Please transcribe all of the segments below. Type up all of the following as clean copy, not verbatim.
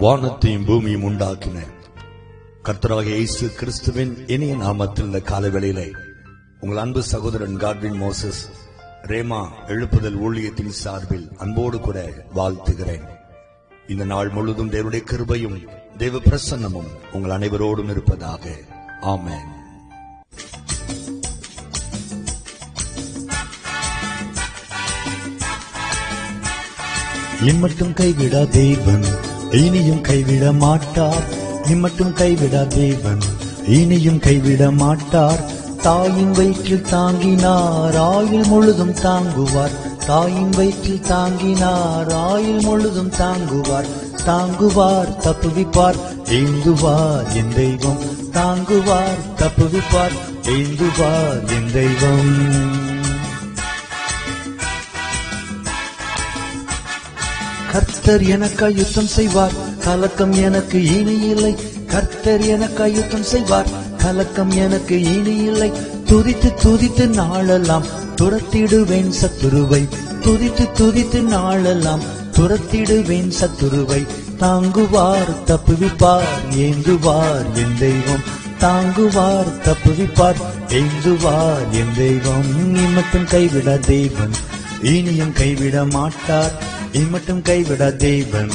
வானத்தையும் பூமியும் உண்டாக்கின கர்த்தராகிய இயேசு கிறிஸ்துவின் இனிய நாமத்தில் இந்த காலவேளையிலே உங்கள் அன்பு சகோதரன் காட்வின் மோசஸ் ரேமா எழுப்புதல் ஊழியத்தின் சார்பில் அன்போடு கூட வாழ்த்துகிறேன். இந்த நாள் முழுதும் தேவனுடைய கிருபையும் தேவ பிரசன்னமும் உங்கள் அனைவரோடும் இருப்பதாக. ஆமென். இம்மட்டும் கைவிடா தேவன் இனியும் கைவிட மாட்டார். இம்மட்டும் கைவிடா தேவன் இனியும் கைவிட மாட்டார். தாயின் வயிற்றில் தாங்கினார் ஆயுள் முழுதும் தாங்குவார். தாயின் வயிற்றில் தாங்கினார் ஆயுள் முழுதும் தாங்குவார். தாங்குவார் தப்புவிப்பார் ஏந்துவார் என் தெய்வம். தாங்குவார் தப்புவிப்பார் ஏந்துவார் என் தெய்வம். கர்த்தர் எனக்காய் யுத்தம் செய்வார், கலக்கம் எனக்கு இனி இல்லை. கர்த்தர் எனக்காய் யுத்தம் செய்வார், கலக்கம் எனக்கு இனி இல்லை. துதித்து துதித்து நாளெல்லாம் துரத்திடுவேன் சத்துருவை. துதித்து துதித்து நாளெல்லாம் துரத்திடுவேன் சத்துருவை. தாங்குவார் தப்புவிப்பார் ஏந்துவார் என் தெய்வம். தாங்குவார் தப்புவிப்பார் ஏந்துவார் என் தெய்வம். இம்மட்டும் கைவிட தேவன் இனியும் கைவிட மாட்டார். இம்மட்டும் கைவிட தேவன்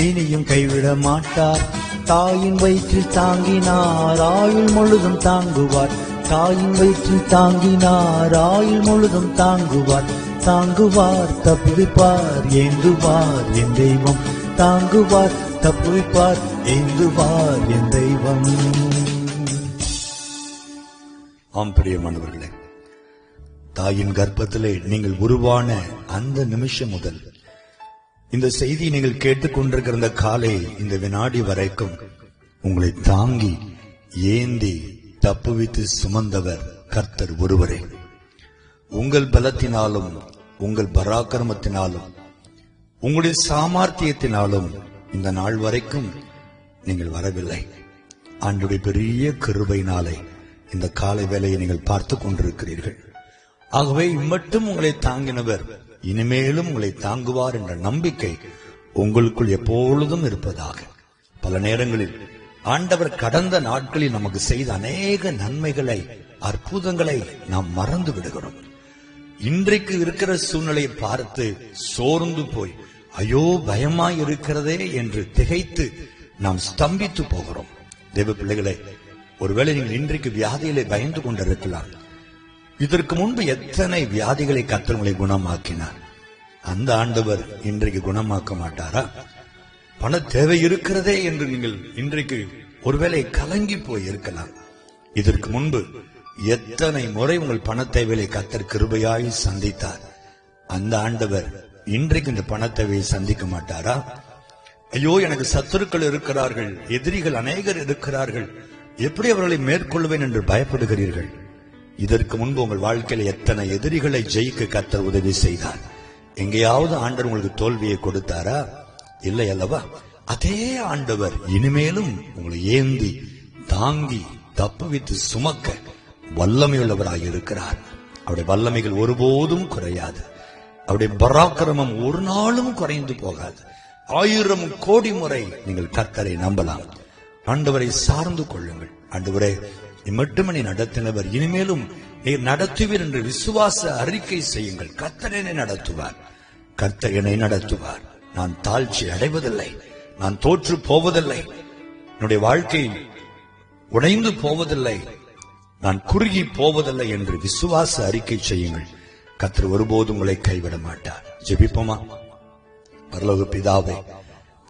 இனியும் கைவிட மாட்டார். தாயின் வயிற்றில் தாங்கினார் ஆயுள் முழுதும் தாங்குவார். தாயின் வயிற்றில் தாங்கினார் ஆயுள் முழுதும் தாங்குவார். தாங்குவார் தப்புவிப்பார் ஏந்துவார் என் தெய்வம். தாங்குவார் தப்புவிப்பார் ஏந்துவார் என் தெய்வம். ஆம் பிரியமானவர்களே, தாயின் கர்ப்பத்திலே நீங்கள் உருவான அந்த நிமிஷம் முதல் இந்த செய்தி நீங்கள் கேட்டுக்கொண்டிருக்கிற இந்த காலை இந்த வினாடி வரைக்கும் உங்களை தாங்கி ஏந்தி தப்புவித்து சுமந்தவர் கர்த்தர் ஒருவரே. உங்கள் பலத்தினாலும் உங்கள் பராக்கிரமத்தினாலும் உங்களுடைய சாமர்த்தியத்தினாலும் இந்த நாள் வரைக்கும் நீங்கள் வரவில்லை. ஆண்டவருடைய பெரிய கிருபையினாலே இந்த காலை வேளையை நீங்கள் பார்த்து கொண்டிருக்கிறீர்கள். ஆகவே இம்மட்டும் உங்களை தாங்கினவர் இனிமேலும் உங்களை தாங்குவார் என்ற நம்பிக்கை உங்களுக்குள் எப்பொழுதும் இருப்பதாக. பல நேரங்களில் ஆண்டவர் கடந்த நாட்களில் நமக்கு செய்த அநேக நன்மைகளை அற்புதங்களை நாம் மறந்து விடுகிறோம். இன்றைக்கு இருக்கிற சூழ்நிலையை பார்த்து சோர்ந்து போய் ஐயோ பயமாய் இருக்கிறதே என்று திகைத்து நாம் ஸ்தம்பித்து போகிறோம். தேவ பிள்ளைகளே, ஒருவேளை நீங்கள் இன்றைக்கு வியாதியிலே பயந்து கொண்டிருக்கலாம். இதற்கு முன்பு எத்தனை வியாதிகளை கர்த்தர் உங்களை குணமாக்கினார். அந்த ஆண்டவர் இன்றைக்கு குணமாக்க மாட்டாரா? பண தேவை இருக்கிறதே என்று நீங்கள் இன்றைக்கு ஒருவேளை கலங்கி போய் இருக்கலாம். இதற்கு முன்பு எத்தனை முறை உங்கள் பண தேவையை கர்த்தர் கிருபையாய் சந்தித்தார். அந்த ஆண்டவர் இன்றைக்கு இந்த பண தேவையை சந்திக்க மாட்டாரா? ஐயோ, எனக்கு சத்துருக்கள் இருக்கிறார்கள், எதிரிகள் அநேகர் இருக்கிறார்கள், எப்படி அவர்களை மேற்கொள்வேன் என்று பயப்படுகிறீர்கள். இதற்கு முன்பு உங்கள் வாழ்க்கையில எத்தனை எதிரிகளை ஜெயிக்க கர்த்தர் உதவி செய்தார். எங்கேயாவது ஆண்டவர் உங்களுக்கு தோல்வியை கொடுத்தாரா? இல்லை அல்லவா? அதே ஆண்டவர் இனிமேலும் உங்களை ஏந்தி தாங்கி தப்புவித்து சுமக்க வல்லமையுள்ளவராக இருக்கிறார். அவருடைய வல்லமைகள் ஒருபோதும் குறையாது. அவருடைய பராக்கிரமம் ஒரு நாளும் குறைந்து போகாது. 1000 கோடி முறை நீங்கள் கர்த்தரை நம்பலாம். ஆண்டவரை சார்ந்து கொள்ளுங்கள். ஆண்டவரே, இம்மட்டுமணி நடத்தினவர் இனிமேலும் நீர் நடத்துவீர் என்று விசுவாச அறிக்கை செய்யுங்கள். கர்த்தர் என்னை நடத்துவார், கர்த்தர் என்னை நடத்துவார். நான் தாழ்ச்சி அடைவதில்லை, நான் தோற்று போவதில்லை, என்னுடைய வாழ்க்கை உடைந்து போவதில்லை, நான் குறுகி போவதில்லை என்று விசுவாச அறிக்கை செய்யுங்கள். கர்த்தர் ஒருபோதும் உங்களை கைவிட மாட்டார். ஜெபிப்போமா? பரலோக பிதாவே,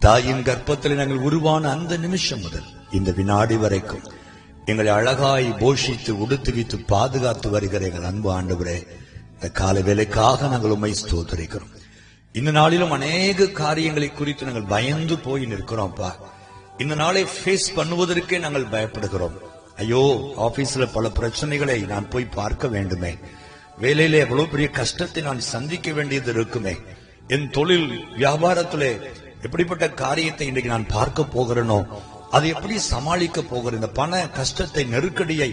தாயின் கர்ப்பத்தில் நாங்கள் உருவான அந்த நிமிஷம் முதல் இந்த வினாடி வரைக்கும் எங்களை அழகாய் போஷித்து உடுத்துவித்து பாதுகாத்து வருகிற எங்கள் அன்பு ஆண்டவரே, இந்த காலை வேலைக்காக நாங்கள் உம்மை ஸ்தோத்திரிக்கிறோம். இந்த நாளிலும் அநேக காரியங்களை குறித்து நாங்கள் பயந்து போய் நிற்கிறோம்ப்பா. இந்த நாளை ஃபேஸ் பண்ணுவதற்கே நாங்கள் பயப்படுகிறோம். ஐயோ, ஆபீஸ்ல பல பிரச்சனைகளை நான் போய் பார்க்க வேண்டுமே, வேலையில எவ்வளவு பெரிய கஷ்டத்தை நான் சந்திக்க வேண்டியது இருக்குமே, என் தொழில் வியாபாரத்திலே எப்படிப்பட்ட காரியத்தை இன்றைக்கு நான் பார்க்க போகிறேனோ, அதை எப்படி சமாளிக்க போகிறேன், இந்த பண கஷ்டத்தை நெருக்கடியை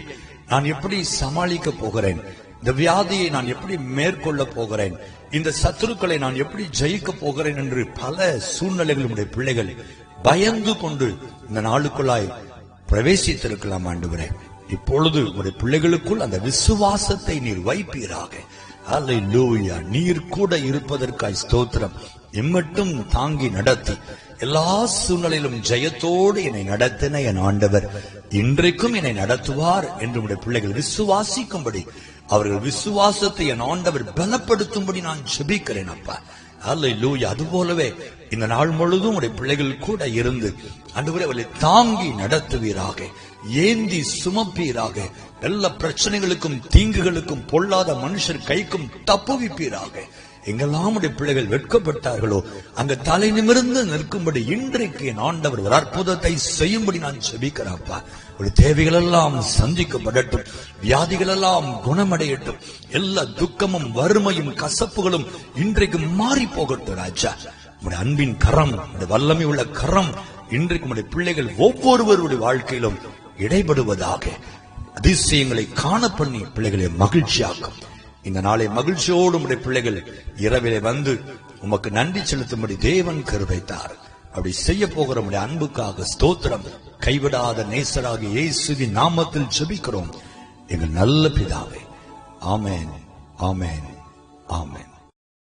நான் எப்படி சமாளிக்க போகிறேன், இந்த வியாதியை நான் எப்படி மேற்கொள்ள போகிறேன், இந்த சத்துருக்களை நான் எப்படி ஜெயிக்க போகிறேன் என்று பல சூழ்நிலைகள் உடைய பிள்ளைகள் பயந்து கொண்டு இந்த நாளுக்குள்ளாய் பிரவேசித்திருக்கலாம் ஆண்டவரே. இப்பொழுது உங்களுடைய பிள்ளைகளுக்குள் அந்த விசுவாசத்தை நீர் வைப்பீராக. அல்லேலூயா. நீர் கூட இருப்பதற்காய் ஸ்தோத்திரம். எம்மட்டும் தாங்கி நடத்தி எல்லா சூழ்நிலையிலும் ஜெயத்தோடு என்னை நடத்தின என் ஆண்டவர் இன்றைக்கும் என்னை நடத்துவார் என்று உடைய பிள்ளைகள் விசுவாசிக்கும்படி, அவர்கள் விசுவாசத்தை என் ஆண்டவர் பலப்படுத்தும்படி நான் ஜெபிக்கிறேன் அப்பா. அல்லேலூயா. அதுபோலவே இந்த நாள் முழுதும் உடைய பிள்ளைகள் கூட இருந்து ஆண்டவரே அவர்களை தாங்கி நடத்துவீராக, ஏந்தி சுமப்பீராக, எல்லா பிரச்சனைகளுக்கும் தீங்குகளுக்கும் பொல்லாத மனுஷர் கைக்கும் தப்புவிப்பீராக. எங்கெல்லாம் உடைய பிள்ளைகள் வெட்கப்பட்டார்களோ அங்க தலை நிமிர்ந்து நிற்கும்படி இன்றைக்கு என் ஆண்டவர் ஒரு அற்புதத்தை செய்யும்படி நான் ஜெபிக்கிறேன்ப்பா. ஒரு தேவைகள் எல்லாம் சந்திக்கப்படட்டும், வியாதிகள் எல்லாம் குணமடையட்டும், எல்லா துக்கமும் வறுமையும் கசப்புகளும் இன்றைக்கு மாறி போகட்டும் ராஜா. உடைய அன்பின் கரம், உடைய வல்லமை உள்ள கரம் இன்றைக்கு உடைய பிள்ளைகள் ஒவ்வொருவருடைய வாழ்க்கையிலும் இடைபடுவதாக. அதிசயங்களை காண பண்ணி பிள்ளைகளை மகிழ்ச்சியாக்கும். இந்த நாளை மகிழ்ச்சியோடு உடைய பிள்ளைகள் இரவிலே வந்து உமக்கு நன்றி செலுத்தும்படி தேவன் கிருபைத்தார். அப்படி செய்ய போகிற உடைய அன்புக்காக ஸ்தோத்திரம். கைவிடாத நேசராகிய இயேசுவின் நாமத்தில் ஜெபிக்கிறோம் எங்கள் நல்ல பிதாவே. ஆமென், ஆமென், ஆமென்.